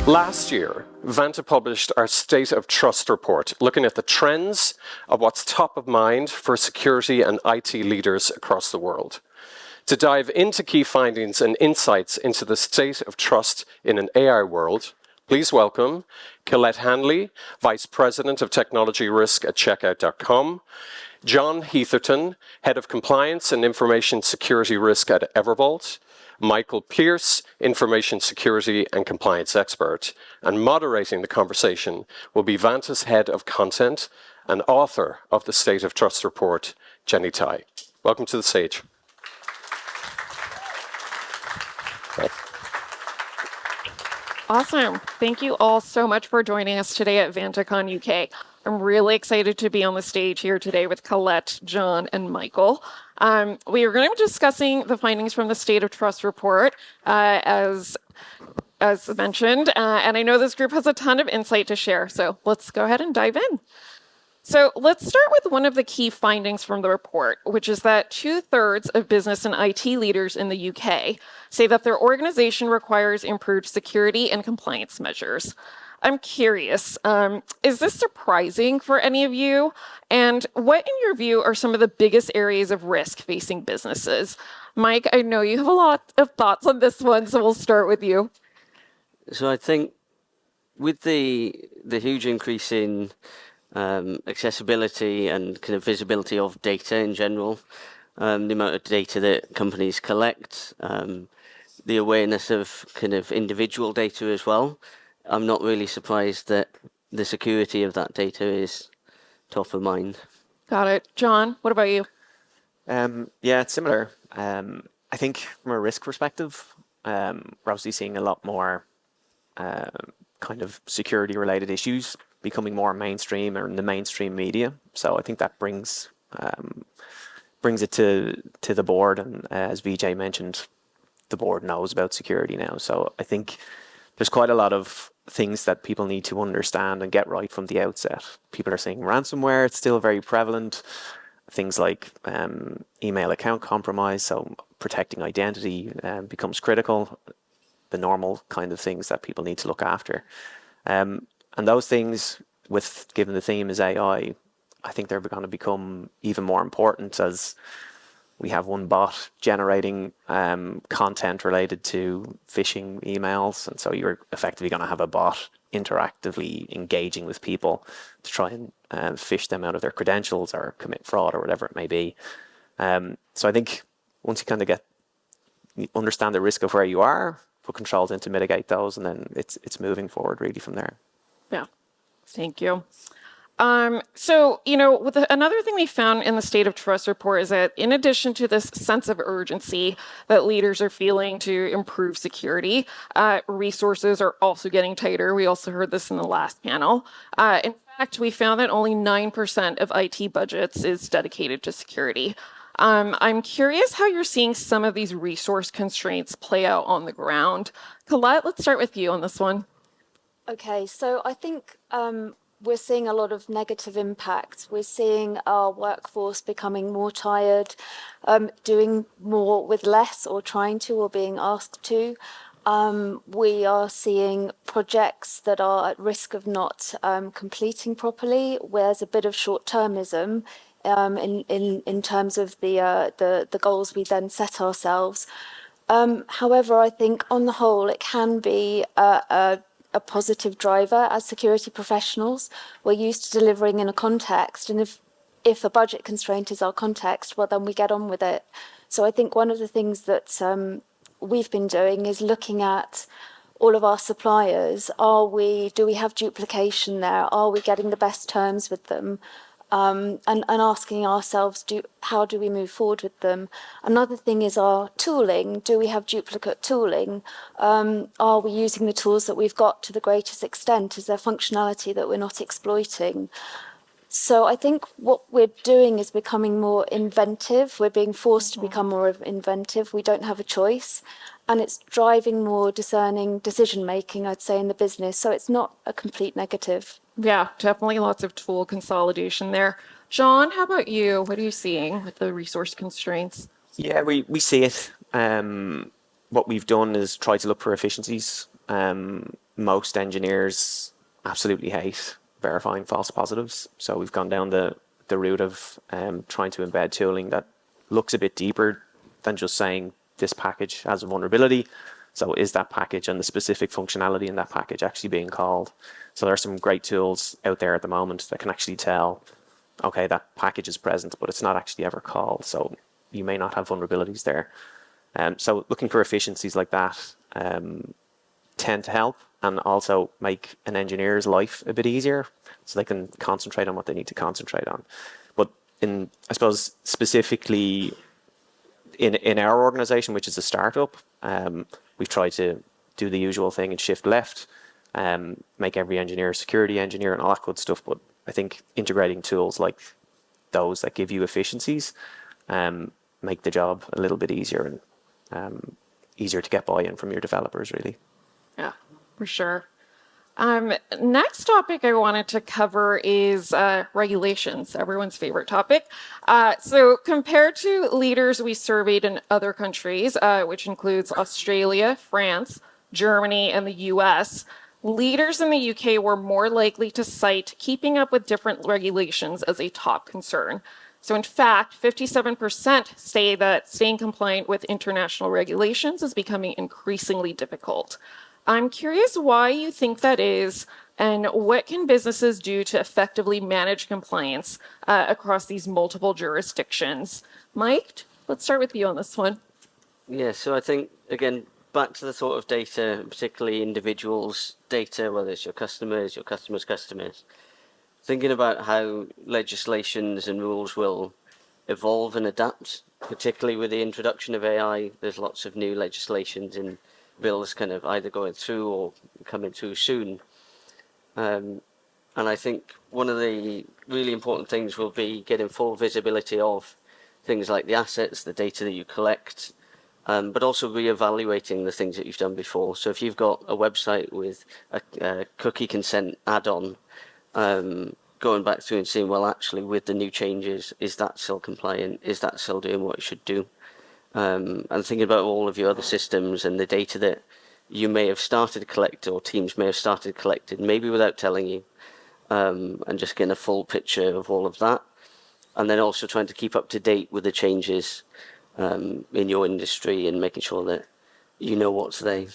Last year, Vanta published our State of Trust report, looking at the trends of what's top of mind for security and IT leaders across the world. To dive into key findings and insights into the state of trust in an AI world, please welcome Colette Hanley, Vice President of Technology Risk at Checkout.com, John Heatherton, Head of Compliance and Information Security Risk at Evervault, Michael Pierce, Information Security and Compliance Expert, and moderating the conversation will be Vanta's Head of Content and author of the State of Trust report, Jenny Tai. Welcome to the stage. Awesome. Thank you all so much for joining us today at VantaCon UK. I'm really excited to be on the stage here today with Colette, John, and Michael. We are going to be discussing the findings from the State of Trust report, as mentioned, and I know this group has a ton of insight to share, so let's go ahead and dive in. So let's start with one of the key findings from the report, which is that 2/3 of business and IT leaders in the UK say that their organization requires improved security and compliance measures. I'm curious, is this surprising for any of you? And what, in your view, are some of the biggest areas of risk facing businesses? Mike, I know you have a lot of thoughts on this one, so we'll start with you. So I think with the huge increase in accessibility and kind of visibility of data in general, the amount of data that companies collect, the awareness of kind of individual data as well, I'm not really surprised that the security of that data is top of mind. Got it. John, what about you? Yeah, it's similar. I think from a risk perspective, we're obviously seeing a lot more kind of security-related issues becoming more mainstream or in the mainstream media. So I think that brings it to the board, and as VJ mentioned, the board knows about security now. So I think there's quite a lot of things that people need to understand and get right from the outset. People are saying ransomware, it's still very prevalent. Things like email account compromise, so protecting identity becomes critical. The normal kind of things that people need to look after. And those things, given the theme is AI, I think they're going to become even more important as we have one bot generating content related to phishing emails. And so you're effectively going to have a bot interactively engaging with people to try and phish them out of their credentials or commit fraud or whatever it may be. So I think once you kind of understand the risk of where you are, put controls in to mitigate those, and then it's moving forward really from there. Yeah, thank you. So, another thing we found in the State of Trust report is that in addition to this sense of urgency that leaders are feeling to improve security, resources are also getting tighter. We also heard this in the last panel. In fact, we found that only 9% of IT budgets is dedicated to security. I'm curious how you're seeing some of these resource constraints play out on the ground. Colette, let's start with you on this one. Okay, so I think we're seeing a lot of negative impact. We're seeing our workforce becoming more tired, doing more with less, or trying to, or being asked to. We are seeing projects that are at risk of not completing properly, where there's a bit of short-termism in terms of the goals we then set ourselves. However, I think on the whole, it can be a positive driver. As security professionals, we're used to delivering in a context, and if a budget constraint is our context, well, then we get on with it. So I think one of the things that we've been doing is looking at all of our suppliers. Do we have duplication there? Are we getting the best terms with them? And asking ourselves, how do we move forward with them? Another thing is our tooling. Do we have duplicate tooling? Are we using the tools that we've got to the greatest extent? Is there functionality that we're not exploiting? So I think what we're doing is becoming more inventive. We're being forced to become more inventive. We don't have a choice. And it's driving more discerning decision-making, I'd say, in the business. So it's not a complete negative. Yeah, definitely lots of tool consolidation there. John, how about you? What are you seeing with the resource constraints? Yeah, we see it. What we've done is try to look for efficiencies. most engineers absolutely hate verifying false positives. So we've gone down the route of trying to embed tooling that looks a bit deeper than just saying this package has a vulnerability. So is that package and the specific functionality in that package actually being called? So there are some great tools out there at the moment that can actually tell, okay, that package is present, but it's not actually ever called. So you may not have vulnerabilities there. So looking for efficiencies like that tend to help and also make an engineer's life a bit easier so they can concentrate on what they need to concentrate on. But I suppose specifically in our organization, which is a startup, we've tried to do the usual thing and shift left, make every engineer a security engineer and all that good stuff. But I think integrating tools like those that give you efficiencies make the job a little bit easier and easier to get buy-in from your developers, really. Yeah, for sure. Next topic I wanted to cover is regulations, everyone's favorite topic. So compared to leaders we surveyed in other countries, which includes Australia, France, Germany, and the US, leaders in the UK were more likely to cite keeping up with different regulations as a top concern. So in fact, 57% say that staying compliant with international regulations is becoming increasingly difficult. I'm curious why you think that is, and what can businesses do to effectively manage compliance across these multiple jurisdictions? Mike, let's start with you on this one. Yeah, so I think, again, back to the thought of data, particularly individuals' data, whether it's your customers' customers, thinking about how legislations and rules will evolve and adapt, particularly with the introduction of AI. There's lots of new legislations and bills kind of either going through or coming through soon. And I think one of the really important things will be getting full visibility of things like the assets, the data that you collect, but also reevaluating the things that you've done before. So if you've got a website with a cookie consent add-on, going back through and seeing, well, actually, with the new changes, is that still compliant? Is that still doing what it should do? And thinking about all of your other systems and the data that you may have started to collect or teams may have started collecting, maybe without telling you, and just getting a full picture of all of that. And then also trying to keep up to date with the changes in your industry and making sure that you know what's there.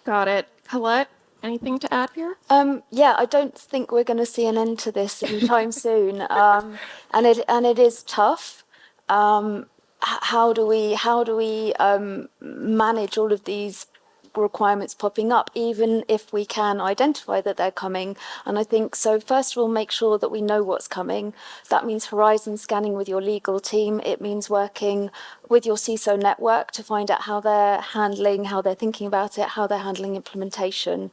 Got it. Colette, anything to add here? Yeah, I don't think we're going to see an end to this anytime soon, and it is tough. How do we manage all of these requirements popping up, even if we can identify that they're coming? And I think so. First of all, make sure that we know what's coming. That means horizon scanning with your legal team. It means working with your CISO network to find out how they're handling, how they're thinking about it, how they're handling implementation.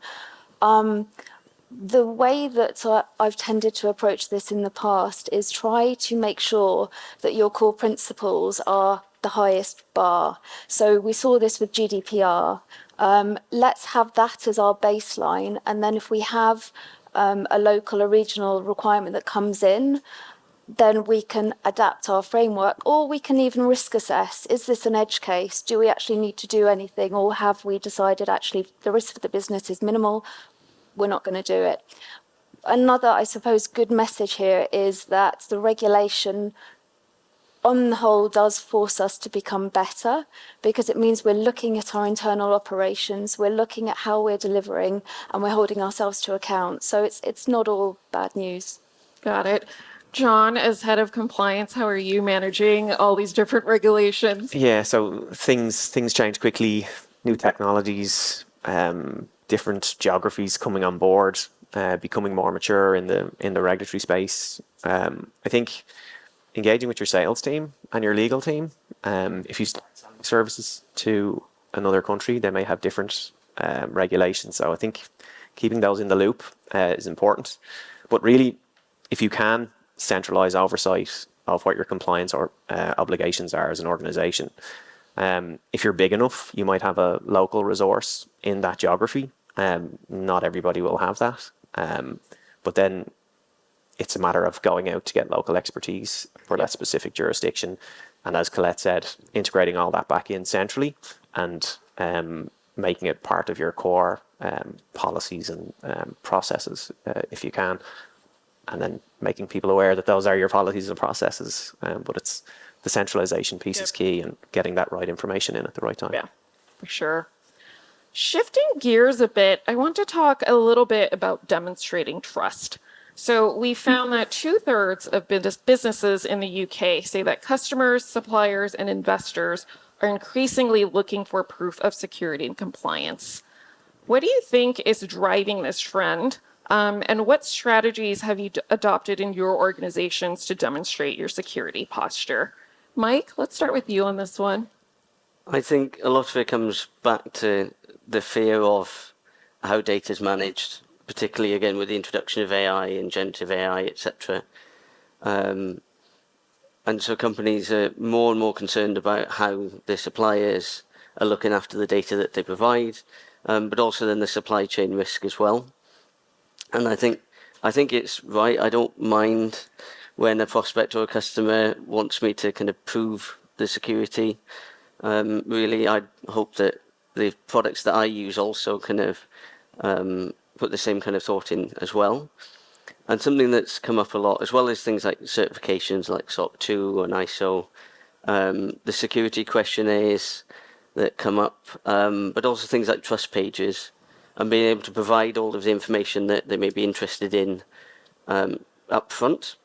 The way that I've tended to approach this in the past is try to make sure that your core principles are the highest bar. So we saw this with GDPR. Let's have that as our baseline. And then if we have a local or regional requirement that comes in, then we can adapt our framework, or we can even risk assess. Is this an edge case? Do we actually need to do anything? Or have we decided actually the risk for the business is minimal? We're not going to do it. Another, I suppose, good message here is that the regulation on the whole does force us to become better, because it means we're looking at our internal operations, we're looking at how we're delivering, and we're holding ourselves to account. So it's not all bad news. Got it. John, as head of compliance, how are you managing all these different regulations? Yeah, so things change quickly, new technologies, different geographies coming on board, becoming more mature in the regulatory space. I think engaging with your sales team and your legal team, if you start selling services to another country, they may have different regulations. So I think keeping those in the loop is important. But really, if you can centralize oversight of what your compliance or obligations are as an organization. If you're big enough, you might have a local resource in that geography. Not everybody will have that. But then it's a matter of going out to get local expertise for that specific jurisdiction. And as Colette said, integrating all that back in centrally and making it part of your core policies and processes if you can, and then making people aware that those are your policies and processes. But it's the centralization piece is key, and getting that right information in at the right time. Yeah, for sure. Shifting gears a bit, I want to talk a little bit about demonstrating trust. So we found that 2/3 of businesses in the UK say that customers, suppliers, and investors are increasingly looking for proof of security and compliance. What do you think is driving this trend? And what strategies have you adopted in your organizations to demonstrate your security posture? Mike, let's start with you on this one. I think a lot of it comes back to the fear of how data is managed, particularly again with the introduction of AI and generative AI, etc. And so companies are more and more concerned about how their suppliers are looking after the data that they provide, but also then the supply chain risk as well. And I think it's right. I don't mind when a prospect or a customer wants me to kind of prove the security. Really, I hope that the products that I use also kind of put the same kind of thought in as well. And something that's come up a lot, as well as things like certifications like SOC 2 and ISO, the security questionnaires that come up, but also things like trust pages, and being able to provide all of the information that they may be interested in up front,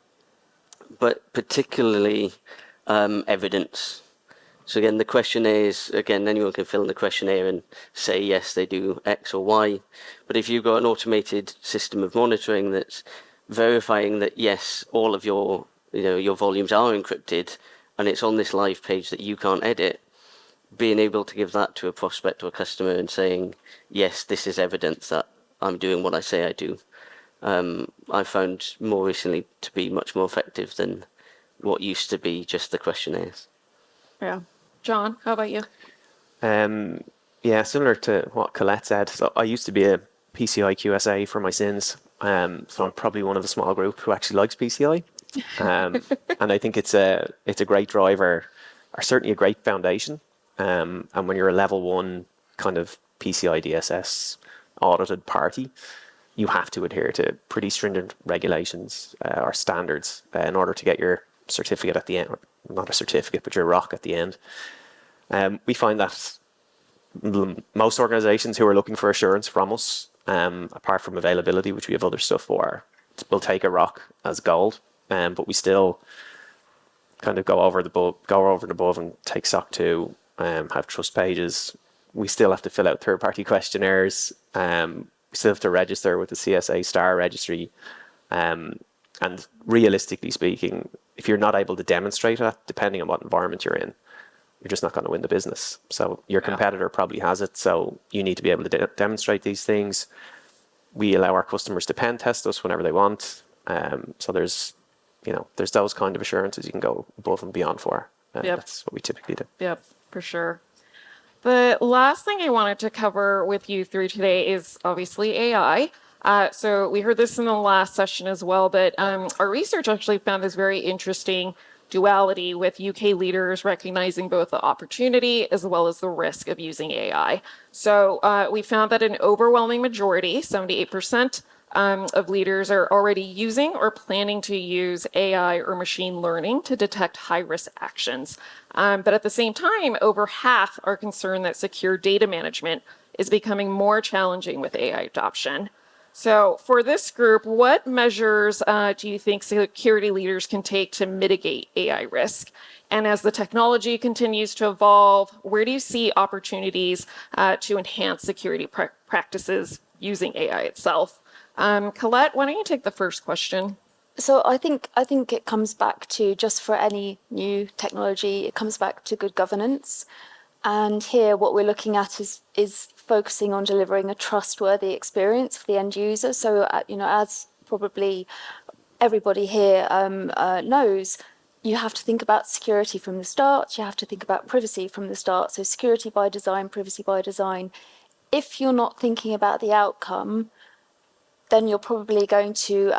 but particularly evidence. So again, the questionnaires, again, anyone can fill in the questionnaire and say, yes, they do X or Y. But if you've got an automated system of monitoring that's verifying that, yes, all of your volumes are encrypted and it's on this live page that you can't edit, being able to give that to a prospect or a customer and saying, yes, this is evidence that I'm doing what I say I do, I found more recently to be much more effective than what used to be just the questionnaires. Yeah. John, how about you? Yeah, similar to what Colette said. So I used to be a PCI QSA for my sins. So I'm probably one of the small group who actually likes PCI. And I think it's a great driver, or certainly a great foundation. And when you're a level 1 kind of PCI DSS audited party, you have to adhere to pretty stringent regulations or standards in order to get your certificate at the end. Not a certificate, but your ROC at the end. We find that most organizations who are looking for assurance from us, apart from availability, which we have other stuff for, will take a ROC as gold. But we still kind of go over and above and take SOC 2, have trust pages. We still have to fill out third-party questionnaires. We still have to register with the CSA STAR registry. And realistically speaking, if you're not able to demonstrate that, depending on what environment you're in, you're just not going to win the business. So your competitor probably has it, so you need to be able to demonstrate these things. We allow our customers to pen test us whenever they want. So there's those kind of assurances you can go above and beyond for. That's what we typically do. Yep, for sure. The last thing I wanted to cover with you through today is obviously AI. So we heard this in the last session as well, but our research actually found this very interesting duality with UK leaders recognizing both the opportunity as well as the risk of using AI. So we found that an overwhelming majority, 78%, of leaders are already using or planning to use AI or machine learning to detect high-risk actions. But at the same time, over half are concerned that secure data management is becoming more challenging with AI adoption. So for this group, what measures do you think security leaders can take to mitigate AI risk? And as the technology continues to evolve, where do you see opportunities to enhance security practices using AI itself? Colette, why don't you take the first question? So I think it comes back to, just for any new technology, it comes back to good governance. And here what we're looking at is focusing on delivering a trustworthy experience for the end user. So, as probably everybody here knows, you have to think about security from the start. You have to think about privacy from the start. So security by design, privacy by design. If you're not thinking about the outcome, then you're probably going to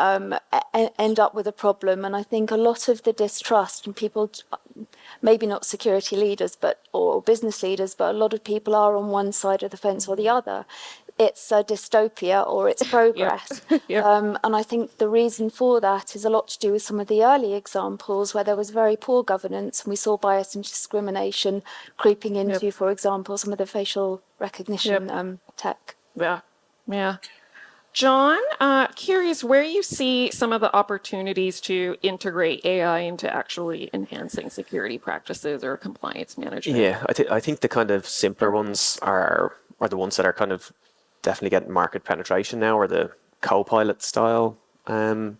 end up with a problem. And I think a lot of the distrust and people, maybe not security leaders or business leaders, but a lot of people are on one side of the fence or the other. It's a dystopia or it's progress. And I think the reason for that is a lot to do with some of the early examples where there was very poor governance and we saw bias and discrimination creeping into, for example, some of the facial recognition tech. Yeah. John, curious where you see some of the opportunities to integrate AI into actually enhancing security practices or compliance management. Yeah, I think the kind of simpler ones are the ones that are kind of definitely getting market penetration now, or the Copilot style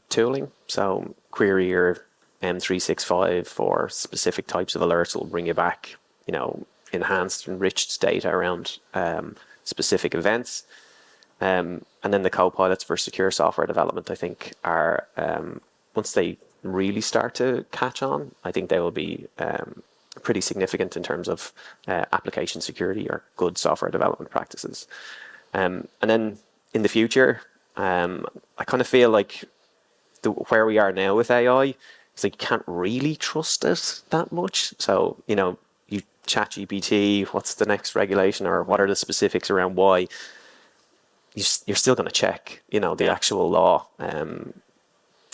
tooling. So query your M365 for specific types of alerts will bring you back, enhanced, enriched data around specific events. And then the co-pilots for secure software development, I think, are once they really start to catch on, I think they will be pretty significant in terms of application security or good software development practices. And then in the future, I kind of feel like where we are now with AI is like you can't really trust it that much. So, you ChatGPT, what's the next regulation or what are the specifics around why? You're still going to check, the actual law.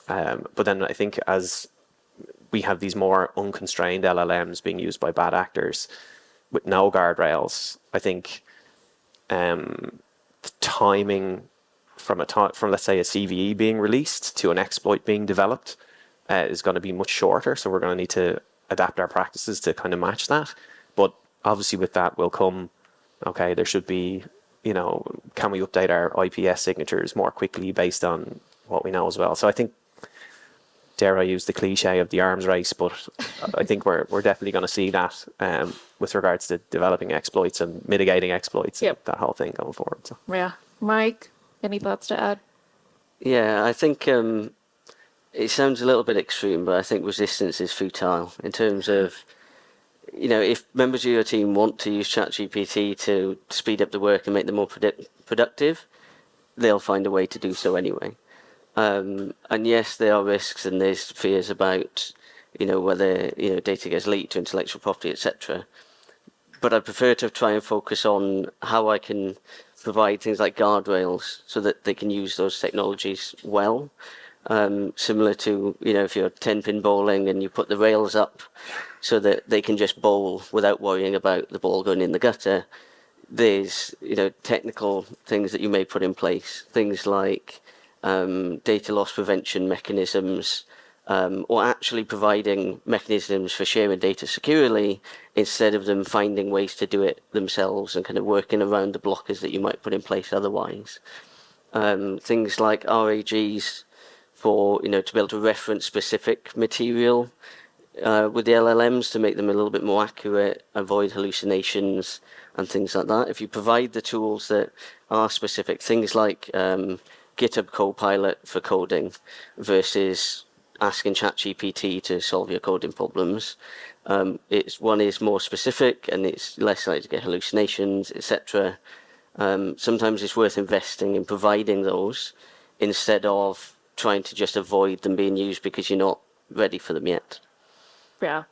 But then I think as we have these more unconstrained LLMs being used by bad actors with no guardrails, I think the timing from let's say a CVE being released to an exploit being developed is going to be much shorter. So we're going to need to adapt our practices to kind of match that. But obviously with that will come, okay, there should be, can we update our IPS signatures more quickly based on what we know as well? So I think, dare I use the cliche of the arms race, but I think we're definitely going to see that with regards to developing exploits and mitigating exploits, and that whole thing going forward. So. Yeah. Mike, any thoughts to add? Yeah, I think it sounds a little bit extreme, but I think resistance is futile in terms of, if members of your team want to use ChatGPT to speed up the work and make them more productive, they'll find a way to do so anyway. And yes, there are risks and there's fears about, whether, data gets leaked to intellectual property, etc. But I prefer to try and focus on how I can provide things like guardrails so that they can use those technologies well. Similar to, if you're 10-pin bowling and you put the rails up so that they can just bowl without worrying about the ball going in the gutter, there's, technical things that you may put in place, things like data loss prevention mechanisms, or actually providing mechanisms for sharing data securely instead of them finding ways to do it themselves and kind of working around the blockers that you might put in place otherwise. Things like RAGs for, to be able to reference specific material with the LLMs to make them a little bit more accurate, avoid hallucinations and things like that. If you provide the tools that are specific, things like GitHub Copilot for coding versus asking ChatGPT to solve your coding problems. One is more specific and it's less likely to get hallucinations, etc. Sometimes it's worth investing in providing those instead of trying to just avoid them being used because you're not ready for them yet. Yeah.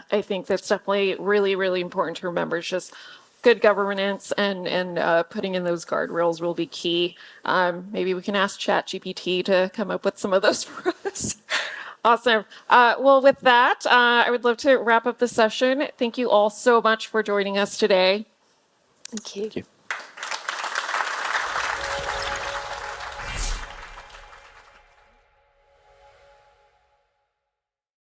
I think that's definitely really, really important to remember. It's just good governance and putting in those guardrails will be key. Maybe we can ask ChatGPT to come up with some of those for us. Awesome. Well, with that, I would love to wrap up the session. Thank you all so much for joining us today. Thank you. Thank you.